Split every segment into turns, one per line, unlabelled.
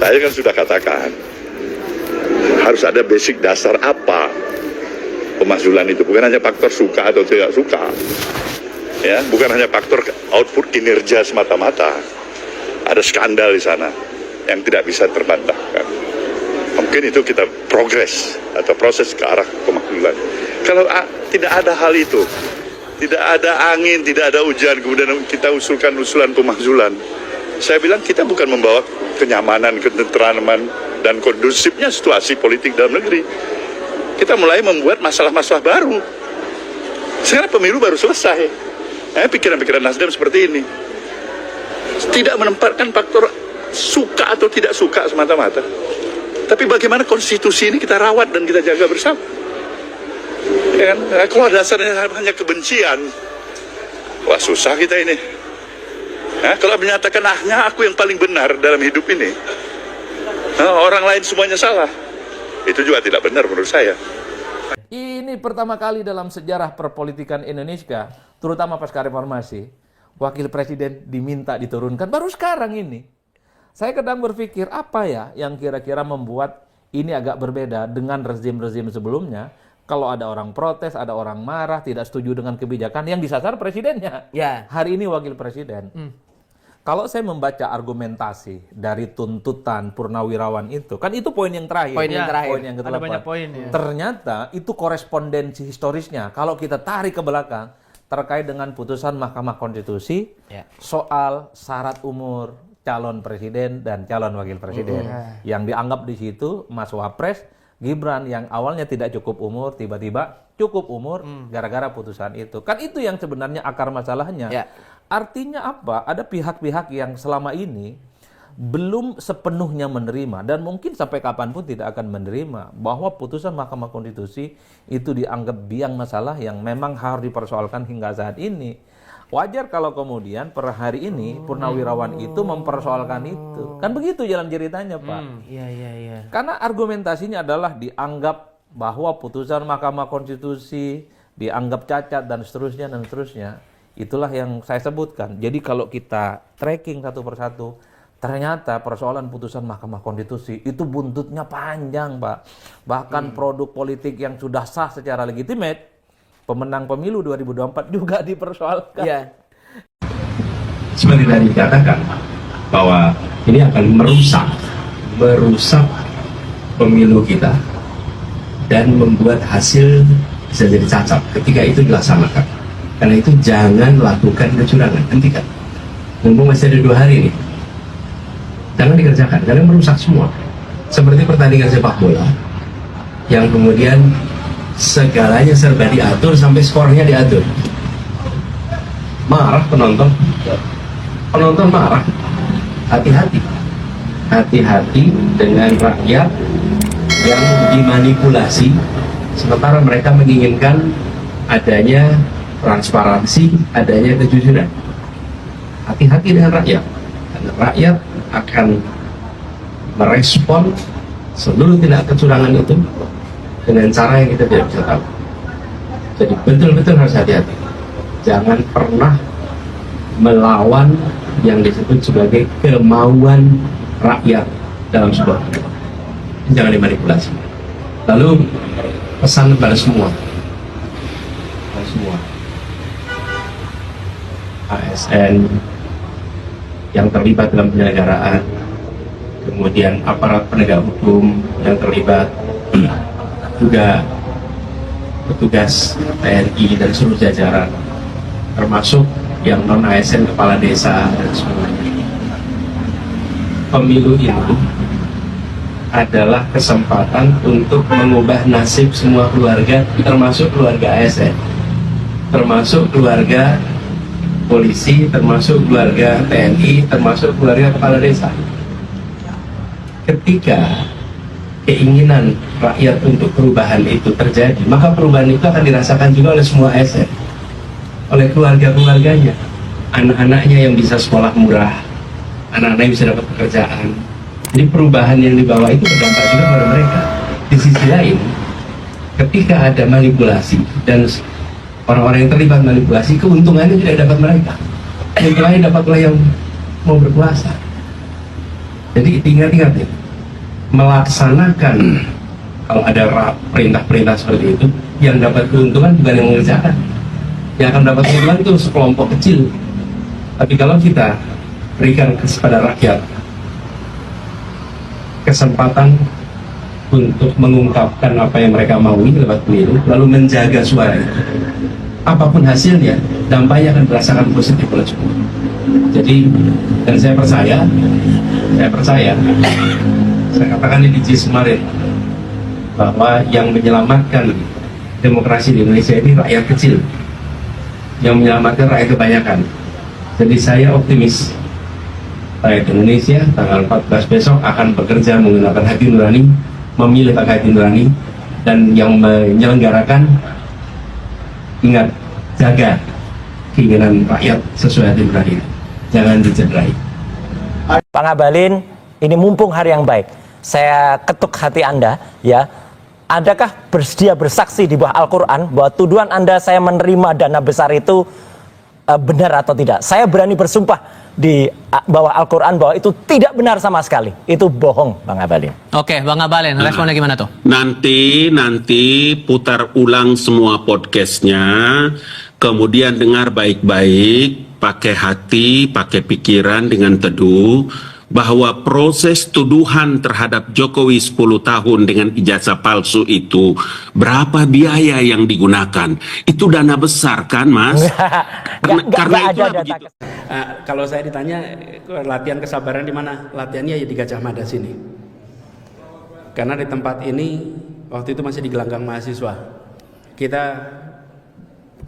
Saya kan sudah katakan, harus ada basic dasar apa pemakzulan itu. Bukan hanya faktor suka atau tidak suka. Ya, bukan hanya faktor output kinerja semata-mata. Ada skandal di sana yang tidak bisa terbantahkan. Mungkin itu kita progres atau proses ke arah pemakzulan. Kalau tidak ada hal itu, tidak ada angin, tidak ada hujan, kemudian kita usulkan usulan pemakzulan, saya bilang kita bukan membawa kenyamanan, ketentraman, dan kondusifnya situasi politik dalam negeri. Kita mulai membuat masalah-masalah baru. Sekarang pemilu baru selesai. Pikiran-pikiran Nasdem seperti ini. Tidak menempatkan faktor suka atau tidak suka semata-mata. Tapi bagaimana konstitusi ini kita rawat dan kita jaga bersama. Ya kan? Kalau dasarnya hanya kebencian, wah susah kita ini. Kalau menyatakan aku yang paling benar dalam hidup ini, orang lain semuanya salah, itu juga tidak benar menurut saya.
Ini pertama kali dalam sejarah perpolitikan Indonesia, terutama pasca reformasi, wakil presiden diminta diturunkan baru sekarang ini. Saya kadang berpikir apa ya yang kira-kira membuat ini agak berbeda dengan rezim-rezim sebelumnya. Kalau ada orang protes, ada orang marah, tidak setuju dengan kebijakan yang disasar presidennya.
Ya.
Hari ini wakil presiden. Kalau saya membaca argumentasi dari tuntutan Purnawirawan itu, kan itu poin yang terakhir.
Poin yang terakhir.
Poin yang
Ada
ke-8.
banyak poin ya.
Ternyata itu korespondensi historisnya. Kalau kita tarik ke belakang, terkait dengan putusan Mahkamah Konstitusi soal syarat umur calon presiden dan calon wakil presiden. Yang dianggap di situ Mas Wapres Gibran yang awalnya tidak cukup umur, tiba-tiba cukup umur gara-gara putusan itu. Kan itu yang sebenarnya akar masalahnya. Artinya apa? Ada pihak-pihak yang selama ini belum sepenuhnya menerima dan mungkin sampai kapanpun tidak akan menerima bahwa putusan Mahkamah Konstitusi itu dianggap biang masalah yang memang harus dipersoalkan hingga saat ini. Wajar kalau kemudian per hari ini Purnawirawan itu mempersoalkan itu. Kan begitu jalan ceritanya, Pak.
Iya.
Karena argumentasinya adalah dianggap bahwa putusan Mahkamah Konstitusi dianggap cacat dan seterusnya dan seterusnya. Itulah yang saya sebutkan. Jadi kalau kita tracking satu persatu, ternyata persoalan putusan Mahkamah Konstitusi itu buntutnya panjang, Pak. Bahkan produk politik yang sudah sah secara legitimate, pemenang pemilu 2024 juga dipersoalkan.
Iya.
Seperti tadi dikatakan bahwa ini akan merusak pemilu kita dan membuat hasil bisa jadi cacat ketika itu dilaksanakan. Karena itu jangan lakukan kecurangan, hentikan. Mumpung masih ada 2 hari nih, jangan dikerjakan karena merusak semua. Seperti pertandingan sepak bola yang kemudian segalanya serba diatur sampai skornya diatur. Marah penonton marah. Hati-hati dengan rakyat yang dimanipulasi sementara mereka menginginkan adanya transparansi, adanya kejujuran. Hati-hati dengan rakyat, karena rakyat akan merespon seluruh tindak kecurangan itu dengan cara yang kita tidak bisa tahu. Jadi betul-betul harus hati-hati. Jangan pernah melawan yang disebut sebagai kemauan rakyat dalam sebuah negara. Jangan dimanipulasi. Lalu pesan kepada semua, ASN yang terlibat dalam penyelenggaraan, kemudian aparat penegak hukum yang terlibat, juga petugas TNI dan seluruh jajaran, termasuk yang non-ASN, kepala desa dan semuanya. Pemilu ini adalah kesempatan untuk mengubah nasib semua keluarga, termasuk keluarga ASN, termasuk keluarga polisi, termasuk keluarga TNI, termasuk keluarga kepala desa. Ketika keinginan rakyat untuk perubahan itu terjadi, maka perubahan itu akan dirasakan juga oleh semua ASN, oleh keluarga-keluarganya, anak-anaknya yang bisa sekolah murah, anak-anak yang bisa dapat pekerjaan. Jadi perubahan yang dibawa itu berdampak juga pada mereka. Di sisi lain, ketika ada manipulasi dan orang-orang yang terlibat manipulasi, keuntungannya tidak dapat mereka, keuntungannya dapatlah yang mau berkuasa. Jadi ingat-ingat ya, melaksanakan kalau ada perintah-perintah seperti itu, yang dapat keuntungan bukan yang mengerjakan, yang akan dapat keuntungan itu sekelompok kecil. Tapi kalau kita berikan kepada rakyat kesempatan untuk mengungkapkan apa yang mereka maui lewat pemilu, lalu menjaga suara itu, apapun hasilnya, dampaknya akan dirasakan positif oleh semua. Jadi, dan saya percaya, saya katakan di JIS kemarin, bahwa yang menyelamatkan demokrasi di Indonesia ini rakyat kecil, yang menyelamatkan rakyat kebanyakan. Jadi saya optimis rakyat Indonesia tanggal 14 besok akan bekerja menggunakan hati nurani, memilih pakai hati nurani, dan yang menyelenggarakan ingat, jaga keinginan rakyat sesuai hati nurani, jangan dicederai.
Pak Ngabalin, ini mumpung hari yang baik, saya ketuk hati Anda, ya. Adakah bersedia bersaksi di bawah Al-Quran bahwa tuduhan Anda saya menerima dana besar itu benar atau tidak? Saya berani bersumpah di bawah Al-Quran bahwa itu tidak benar sama sekali. Itu bohong, Bang Ngabalin.
Oke, Bang Ngabalin, responnya gimana tuh?
Nanti putar ulang semua podcastnya, kemudian dengar baik-baik, pakai hati, pakai pikiran dengan teduh, bahwa proses tuduhan terhadap Jokowi 10 tahun dengan ijazah palsu itu, berapa biaya yang digunakan? Itu dana besar kan, Mas? Karena itulah begitu.
Kalau saya ditanya latihan kesabaran di mana? Latihannya ya di Gajah Mada sini. Karena di tempat ini waktu itu masih di gelanggang mahasiswa. Kita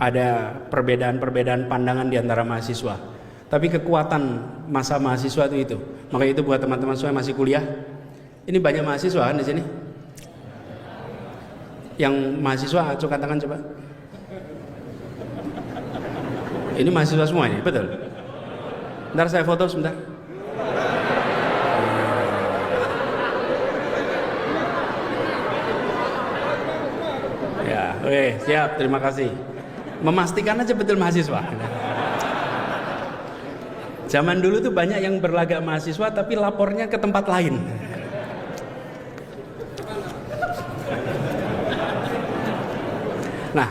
ada perbedaan-perbedaan pandangan di antara mahasiswa. Tapi kekuatan masa mahasiswa itu. Makanya itu buat teman-teman semua yang masih kuliah. Ini banyak mahasiswa kan di sini. Yang mahasiswa acungkan tangan coba. Ini mahasiswa semua ini, betul. Ntar saya foto sebentar. Ya, oke, siap, terima kasih. Memastikan aja betul mahasiswa. Zaman dulu tuh banyak yang berlagak mahasiswa tapi lapornya ke tempat lain. Nah,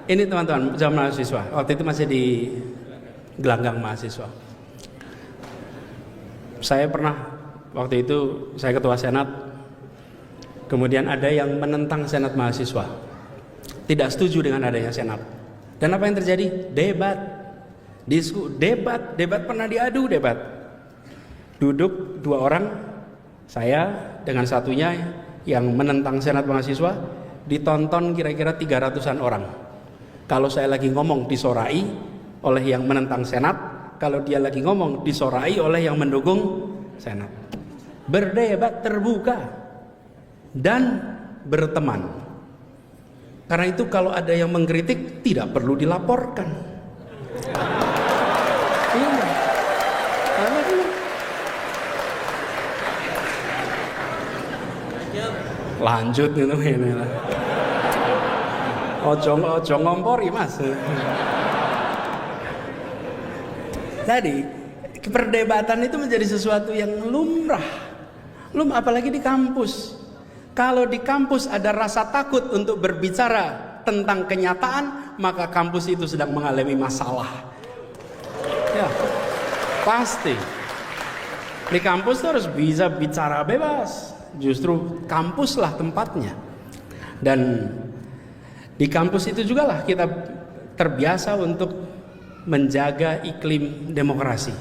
ini teman-teman, zaman mahasiswa. Waktu itu masih di gelanggang mahasiswa. Saya pernah, waktu itu saya ketua senat. Kemudian ada yang menentang senat mahasiswa. Tidak setuju dengan adanya senat. Dan apa yang terjadi? Debat. Debat pernah diadu, debat. Duduk dua orang, saya dengan satunya yang menentang senat mahasiswa, ditonton kira-kira 300-an orang. Kalau saya lagi ngomong disorai oleh yang menentang senat, kalau dia lagi ngomong disorai oleh yang mendukung senat. Berdebat terbuka dan berteman. Karena itu kalau ada yang mengkritik tidak perlu dilaporkan. Lanjut gitu ini lah. Ojo ngompori Mas. Jadi perdebatan itu menjadi sesuatu yang lumrah. Apalagi di kampus. Kalau di kampus ada rasa takut untuk berbicara tentang kenyataan, maka kampus itu sedang mengalami masalah. Ya, pasti. Di kampus harus bisa bicara bebas. Justru kampuslah tempatnya. Dan di kampus itu juga lah kita terbiasa untuk menjaga iklim demokrasi.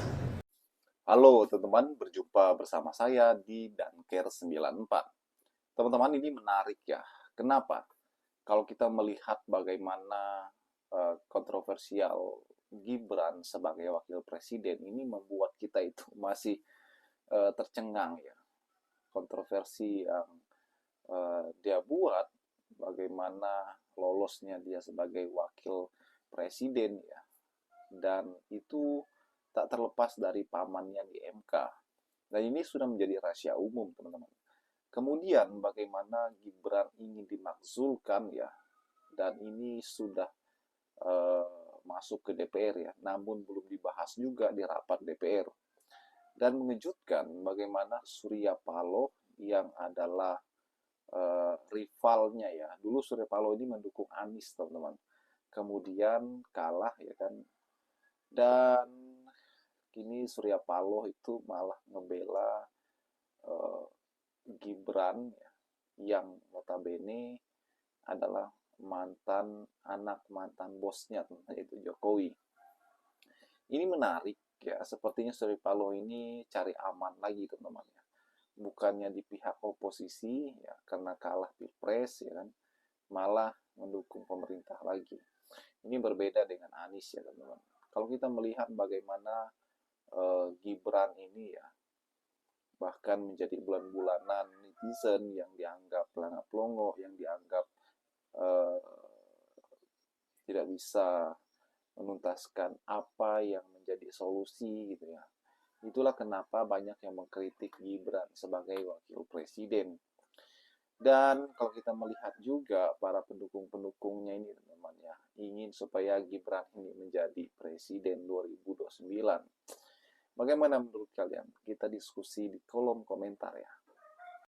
Halo teman-teman, berjumpa bersama saya di Danker 94. Teman-teman, ini menarik ya. Kenapa? Kalau kita melihat bagaimana kontroversial Gibran sebagai wakil presiden, ini membuat kita itu masih tercengang ya. Kontroversi yang dia buat, bagaimana lolosnya dia sebagai wakil presiden ya, dan itu tak terlepas dari pamannya di MK, dan ini sudah menjadi rahasia umum teman-teman. Kemudian bagaimana Gibran ingin dimakzulkan ya, dan ini sudah masuk ke DPR ya, namun belum dibahas juga di rapat DPR. Dan mengejutkan bagaimana Surya Paloh yang adalah rivalnya ya. Dulu Surya Paloh ini mendukung Anies, teman-teman. Kemudian kalah ya kan. Dan kini Surya Paloh itu malah ngebela Gibran ya, yang notabene adalah anak mantan bosnya, yaitu Jokowi. Ini menarik ya, sepertinya Surya Paloh ini cari aman lagi, teman-teman ya. Bukannya di pihak oposisi ya, karena kalah Pilpres ya kan, malah mendukung pemerintah lagi. Ini berbeda dengan Anies ya, teman-teman. Kalau kita melihat bagaimana Gibran ini ya, bahkan menjadi bulan-bulanan netizen yang dianggap pelangap-pelongo, yang dianggap tidak bisa menuntaskan apa yang menjadi solusi gitu ya. Itulah kenapa banyak yang mengkritik Gibran sebagai wakil presiden. Dan kalau kita melihat juga para pendukung-pendukungnya ini, teman-teman ya, ingin supaya Gibran ini menjadi presiden 2029. Bagaimana menurut kalian? Kita diskusi di kolom komentar ya.